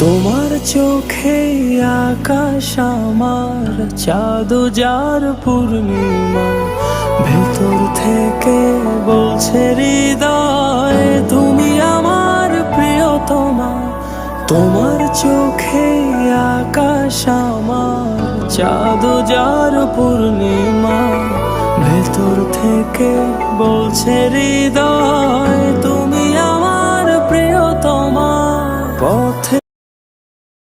তোমার চোখে আকাশ আমার, চাঁদ যার পূর্ণিমা, ভেতর থেকে বলছে হৃদয় তুমি আমার প্রিয়তমা। তোমার চোখে আকাশ আমার, চাঁদ যার পূর্ণিমা, ভেতর থেকে বলছে হৃদয় তুমি